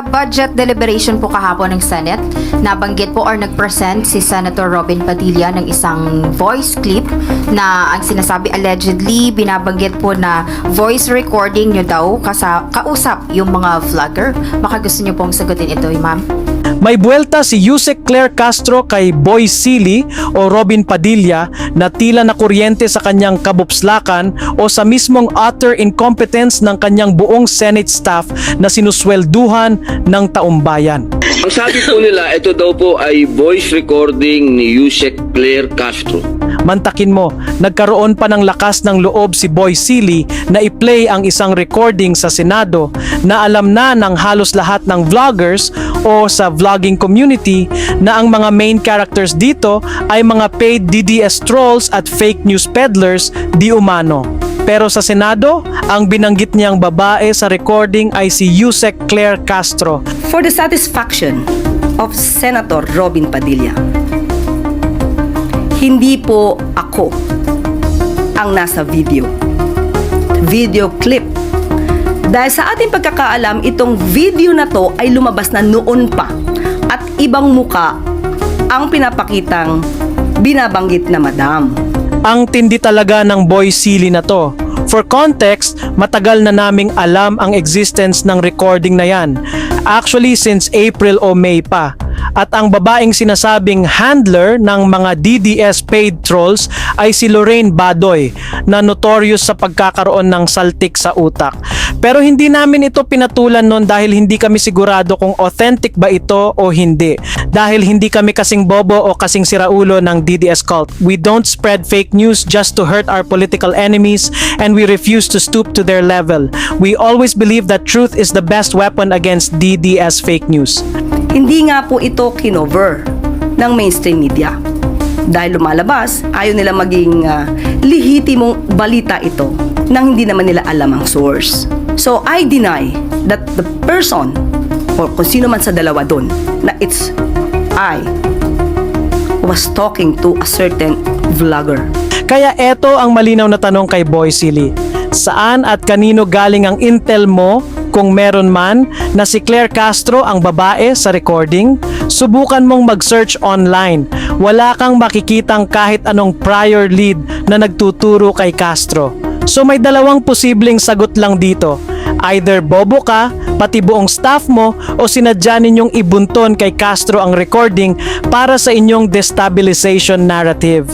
Budget deliberation po kahapon ng Senate, nabanggit po or nag-present si Senator Robin Padilla ng isang voice clip na ang sinasabi allegedly binabanggit po na voice recording nyo daw kausap yung mga vlogger. Baka gusto nyo pong sagutin ito, ma'am. May buwelta si Yusek Claire Castro kay Boy Silly o Robin Padilla na tila na kuryente sa kanyang kabupslakan o sa mismong utter incompetence ng kanyang buong Senate staff na sinuswelduhan ng taumbayan. Ang sabi po nila, ito daw po ay voice recording ni Yusek Claire Castro. Mantakin mo, nagkaroon pa ng lakas ng loob si Boy Silly na i-play ang isang recording sa Senado na alam na ng halos lahat ng vloggers o sa vlogging community na ang mga main characters dito ay mga paid DDS trolls at fake news peddlers di umano. Pero sa Senado, ang binanggit niyang babae sa recording ay si Yusek Claire Castro. For the satisfaction of Senator Robin Padilla, hindi po ako ang nasa video clip. Dahil sa ating pagkakaalam, itong video na to ay lumabas na noon pa at ibang muka ang pinapakitang binabanggit na madam. Ang tindi talaga ng Boy Silly na to. For context, matagal na naming alam ang existence ng recording na yan. Actually, since April o May pa. At ang babaeng sinasabing handler ng mga DDS paid trolls ay si Lorraine Badoy na notorious sa pagkakaroon ng saltik sa utak. Pero hindi namin ito pinatulan noon dahil hindi kami sigurado kung authentic ba ito o hindi. Dahil hindi kami kasing bobo o kasing siraulo ng DDS cult. We don't spread fake news just to hurt our political enemies and we refuse to stoop to their level. We always believe that truth is the best weapon against DDS fake news. Hindi nga po ito kinover ng mainstream media. Dahil lumalabas, ayaw nila maging lihitimong balita ito nang hindi naman nila alam ang source. So I deny that the person or kung sino man sa dalawa doon na it's I was talking to a certain vlogger. Kaya eto ang malinaw na tanong kay Boy Silly. Saan at kanino galing ang intel mo kung meron man na si Claire Castro ang babae sa recording? Subukan mong mag-search online. Wala kang makikitang kahit anong prior lead na nagtuturo kay Castro. So may dalawang posibleng sagot lang dito. Either bobo ka, pati buong staff mo, o sinadya ninyong ibunton kay Castro ang recording para sa inyong destabilization narrative.